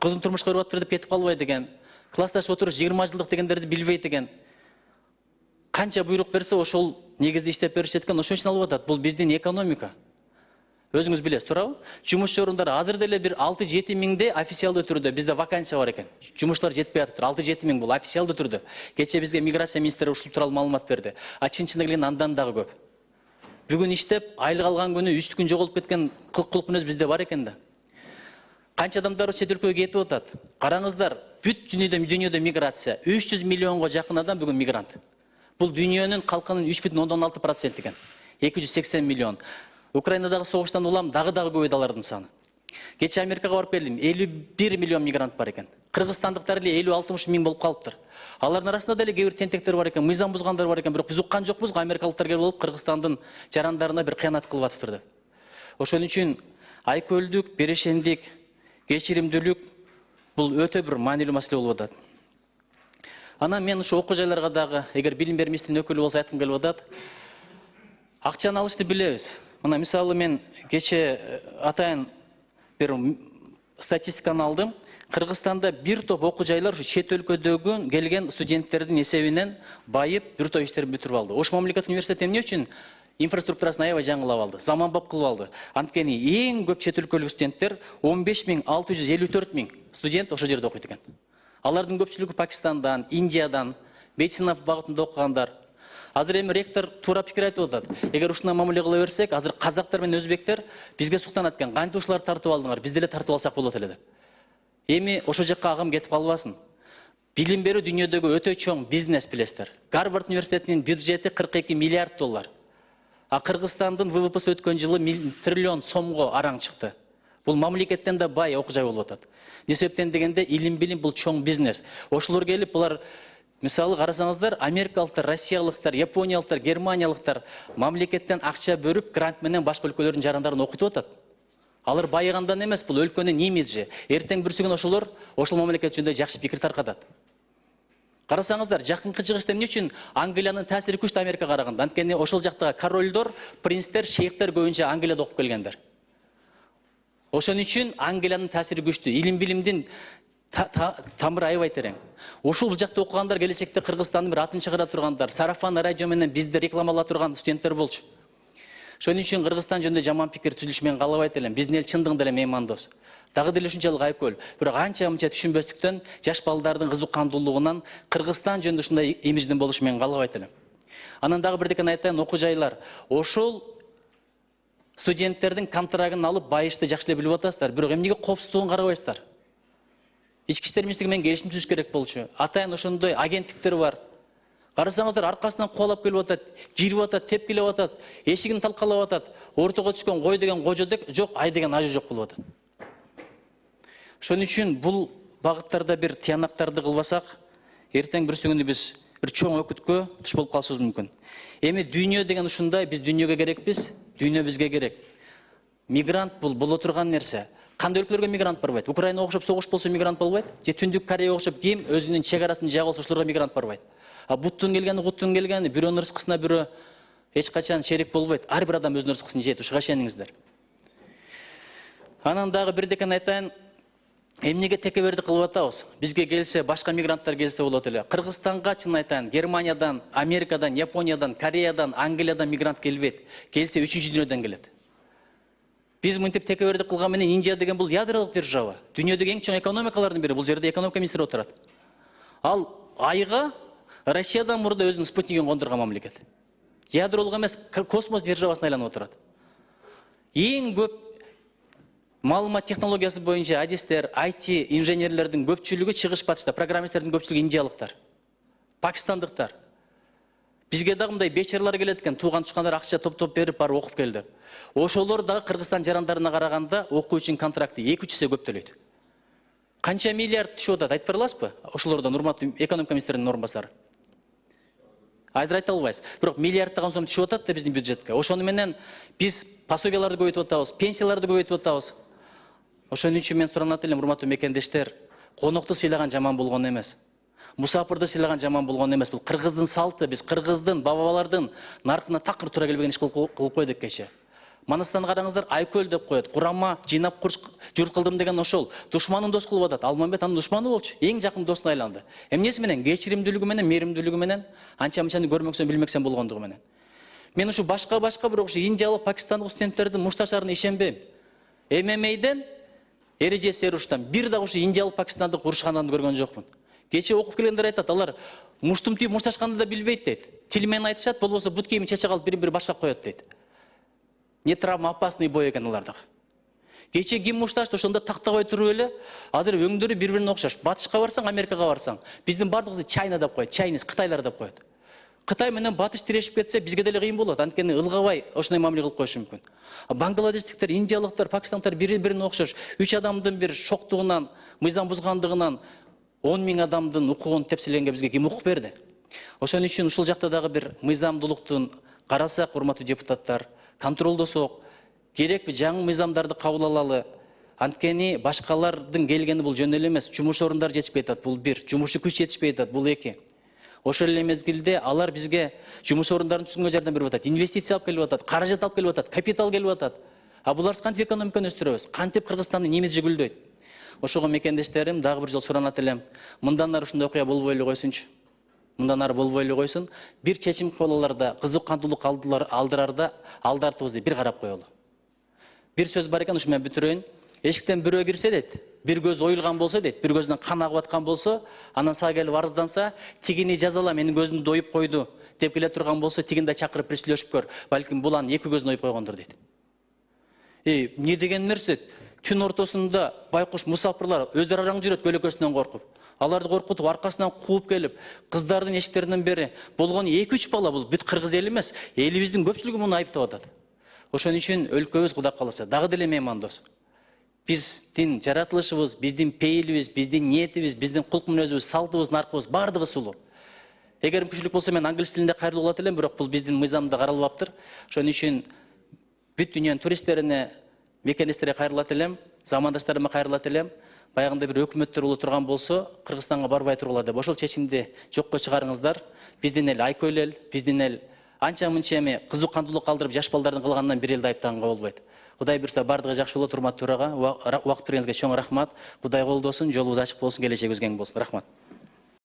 кызын турмушка берип атыптыр деп кетип калбайт экен. Классташ отуруш 20 жылдык дегендерди билбейт экен. Канча буйрук берсе ошол негизде иштеп беришет экен, ошон үчүн алып атат. Бул биздин экономика. Өзүңүз билесиз, туурабы? Жумуш орундары азыр деле бир 6-7 миңде официалдуу түрдө bizde вакансия бар экен. Жумуштар жетпей атыптыр. 6-7 миң бул официалдуу түрдө. Кече бизге миграция министри ушул тууралуу маалымат берди. А чын-чынында келгенде андан дагы көп. Бүгүн иштеп, айлык алган күнү 3 күн жоголуп кеткен кылп мүнөз bizde бар экен да. Канча адамдар чет өлкөгө кетип атат? Караңыздар, бүт дүйнөдө миграция 300 миллионго жакын адам бүгүн мигрант. Бул дүйнөнүн калкынын 3,6% экен. 280 миллион. Украинадагы согуштан улам дагы көбөйдү алардын саны. Кече Америкага барып келдим, 51 миллион мигрант бар экен. Кыргызстандыктар эле 50-60 миң болуп калыптыр. Алардын арасында деле кээ бир тентектер бар экен, мыйзам бузгандар бар экен, бирок биз уккан жокпуз, америкалыктар келип алып Кыргызстандын жарандарына бир кыянат кылып атыптыр деп. Ошон үчүн айкөлдүк, берешендик, кечиримдүүлүк бул өтө бир маанилүү маселе болуп атат. Анан мен ушу окуу жайларга дагы, эгер билим берүү министринин өкүлү болсо айткым келип атат. Акчаны алышты билебиз. Мына мисалы мен кече атайын бир статистиканы алдым. Кыргызстанда бир топ окуу жайлар ушу чет өлкөдөгү келген студенттердин эсебинен байып, бир топ иштерин бүтүрүп алды. Ош мамлекеттик университети эмне үчүн инфраструктурасын аябай жаңылап алды, заманбап кылып алды. Анткени эң көп чет өлкөлүк студенттер 15,654 миң студент ошол жерде окуйт экен. Алардын көпчүлүгү Пакистандан, Индиядан, медицина багытында окугандар. Азыр эми ректор туура пикир айтып атат. Эгер ушундай мамиле кыла берсек, азыр казактар менен өзбектер бизге суктанат экен. Кантип ушуларды тартып алдыңар? Биз деле тартып алсак болот эле деп. Эми ошол жакка агым кетип калбасын. Билим берүү дүйнөдөгү өтө чоң бизнес билесиздер. Гарвард университетинин бюджети 42 миллиард доллар. А Кыргызстандын ВВПсы өткөн жылы триллион сомго араң чыкты. Бул мамлекеттен да бай окуу жай болуп атат. Не себептен дегенде илим билим бул чоң бизнес. Ошолор келип булар мисалы карасаңыздар, америкалыктар, россиялыктар, япониялыктар, германиялыктар мамлекеттен акча бөлүп грант менен башка өлкөлөрдүн жарандарын окутуп атат. Алар байыгандан эмес, бул өлкөнүн имиджи. Эртең бүрсүгүн ошолор ошол мамлекет жөнүндө жакшы пикир таркатат. Карасаңыздар, жакынкы чыгышта эмне үчүн Англиянын таасири күчтүү Америкага караганда? Анткени ошол жактагы королдор, принцтер, шейхтер көбүнчө Англияда окуп келгендер. Ошон үчүн Англиянын таасири күчтүү. Илим билимдин тамыры аябай терең. Ошол жакта окугандар келечекте Кыргызстандын бир атын чыгара тургандар, сарафан радио менен бизди рекламалап турган студенттер болчу. Ошон үчүн Кыргызстан жөнүндө жаман пикир түзүлүшүн мен каалабайт элем. Биздин эл чындыгында эле меймандос. Дагы деле ушунчалык айкөл. Бирок анча-мынча түшүнбөстүктөн, жаш балдардын кызыккандуулугунан Кыргызстан жөнүндө ушундай имидждин болушун мен каалабайт элем. Анан дагы бирдекени айтайын, окуу жайлар. Ошол студенттердин контрагын алып байышты жакшы эле билип атасыздар. Бирок эмнеге коопсуздугун карабайсыздар? Ички иштер министрлиги менен келишим түзүш керек болчу. Атайын ошондой агенттиктер бар. Карасаңыздар, аркасынан кубалап келип атат, кирип атат, тепкилеп атат, эшигин талкалап атат. Ортого түшкөн кой деген кожо жок, ай деген ажы жок болуп атат. Ошон үчүн бул багыттарда бир тыянактарды кылбасак, эртең бүрсүгүндө биз бир чоң өкүткө туш болуп калышыбыз мүмкүн. Эми дүйнө деген ушундай, биз дүйнөгө керекпиз, дүйнө бизге керек. Мигрант бул боло турган нерсе. Кандай өлкөлөргө мигрант барбайт? Украинага окшоп согуш болсо мигрант болбойт? Же Түндүк Кореяга окшоп ким өзүнүн чек арасын жаап алса ошолорго мигрант барбайт? А буттун келгени, куттун келгени, бирөөнүн рызкысына бирөө эч качан шерик болбойт. Ар бир адам өзүнүн рызкысын жейт, ушуга ишениңиздер. Анан дагы бирдекени айтайын, эмнеге текеберди кылып атабыз? Бизге келсе, башка мигранттар келсе болот эле. Кыргызстанга чын айтайын, Германиядан, Америкадан, Япониядан, Кореядан, Англиядан мигрант келбейт. Келсе үчүнчү дүйнөдөн келет. Биз мынтип текеберди кылган менен Индия деген бул ядролук держава. Дүйнөдөгү эң чоң экономикалардын бири. Бул жерде экономика министри отурат. Ал айга Россиядан мурда өзүнүн спутнигин кондурган мамлекет. Ядролук эмес, космос державасына айланып отурат. Эң көп маалымат технологиясы боюнча адистер, IT инженерлердин көпчүлүгү чыгыш батышта, программисттердин көпчүлүгү индиялыктар, пакистандыктар. Бизге дагы мындай бечарлар келет экен, тууган тушкандар акча топтоп берип барып окуп келди. Ошолор дагы Кыргызстан жарандарына караганда окуу үчүн контракты 2-3 эсе көп төлөйт. Канча миллиард түшүп атат, айтып бера аласызбы? Ошолордон урматтуу экономика министринин орун басары. Азыр айта албайсыз. Бирок миллиарддаган сом түшүп атат да биздин бюджетке. Ошону менен биз пособияларды көбөйтүп атабыз, пенсияларды көбөйтүп атабыз. Ошон үчүн мен суранат элем, урматтуу мекендештер, конокту сыйлаган жаман болгон эмес. Мусапырды сыйлаган жаман болгон эмес. Бул кыргыздын салты, биз кыргыздын, бабалардын наркына такыр туура келбеген иш кылып койдук кече. Манастан қараңыздар, Айкөл деп қояды. Құрама жинап жұрт қылдым деген ошол. Душманын дос кылып атат. Алмамбет анын душманы болчу. Эң жакын досуна айланды. Эмнеси менен? Кечиримдүүлүгү менен, мээримдүүлүгү менен, анча-мынчаны көрмөксөн, билмексен болгондугу менен. Мен ушу башка бирок ушу индиялык, пакистандык студенттердин мушташарына ишенбейм. ММА'ден, эрежеси уруштан бир да ушу индиялык, пакистандык урушканын көргөн жокмун. Кече окуп келгендер айтат, алар муштум түйүп мушташканды да билбейт дейт. Тил менен айтышат, болбосо бут кийимин чече калып бири башка коет дейт. Не травма опасный бой экен алардагы. Кече ким мушташты, ошондо тактабай туруп эле, азыр өңдөрү бири-бирине окшош. Батышка барсаң, Америкага барсаң, биздин бардыгыбызды Чайна деп коет, Чайниз, Кытайлар деп коет. Кытай менен Батыш тирешип кетсе, бизге деле кыйын болот. Анткени ылгабай ошондой мамиле кылып коюшу мүмкүн. Бангладештиктер, индиялыктар, пакистандыктар бири-бирине окшош. 3 адамдын бир шоктугунан, мыйзам бузгандыгынан 10 000 адамдын укугун тепселенге бизге ким укук берди? Ошон үчүн ушул жакта дагы бир мыйзамдуулуктун карасак, урматтуу депутаттар, контролдосок, керекпи жаңы мыйзамдарды кабыл алалы. Анткени башкалардын келгени бул жөн эле эмес, жумуш орундары жетишпей атат, бул бир, жумушчу күч жетишпей атат, бул эки. Ошол эле мезгилде алар бизге жумуш орундарын түзгөнгө жардам берип атат, инвестиция алып келип атат, каражат алып келип атат, капитал келип атат. А буларсыз кантип экономиканы өстүрөбүз? Кантип Кыргызстандын имиджи гүлдөйт? Ошого мекендештерим, дагы бир жол суранат элем. Мындан ары ушундай окуя болбой эле койсунчу. Мындан ары болбой эле койсун. Бир чечим кылаларда, кызык кандуулук алдырарда алдартыбызды бир карап коелу. Бир сөз бар экен, ушу менен бүтүрөйүн. Эшиктен бирөө кирсе дейт, бир көз оюлган болсо дейт, бир көзүнөн кан агып аткан болсо, анан сага келип арызданса, тигини жазала, менин көзүмдү оюп койду деп келе турган болсо, тигин да чакырып бир сүйлөшүп көр. Балким бул анын эки көзүн оюп койгондур дейт. Эмне деген нерсе? Түн ортосунда байкуш мусафирлар өздөрү араң жүрөт көлөкөсүнөн коркуп. Аларды коркутуп, аркасынан кууп келип, кыздардын эшиктеринен бери болгону 2-3 бала, бул бүт кыргыз эли эмес, элибиздин көпчүлүгү муну айыптап атат. Ошон үчүн өлкөбүз Кудай кааласа дагы деле меймандос. Биздин жаратылышыбыз, биздин пейилибиз, биздин ниетибиз, биздин кулк мүнөзүбүз, салтыбыз, наркыбыз бардыгы сулуу. Эгер мүмкүнчүлүк болсо мен англис тилинде кайрылып алат элем, бирок бул биздин мыйзамда каралбаптыр. Ошон үчүн бүт дүйнөнүн туристтерине, мекендештерге кайрылат элем, замандаштарыма кайрылат элем. Баягында бир өкмөттөр улуу турган болсо, Кыргызстанга барбай тургула деп ошол чечимди жокко чыгарыңыздар. Биздин эл Айкөл эл, биздин эл анча-мынча эми кызык кандуулук калтырып жаш балдардын кылганынан бир элди айыптаганга болбойт. Кудай буйрса бардыгы жакшы болот, урматтуу төрага. Убакыт бергениңизге чоң рахмат. Кудай колдосун, жолубуз ачык болсун, келечегибиз кең болсун. Рахмат.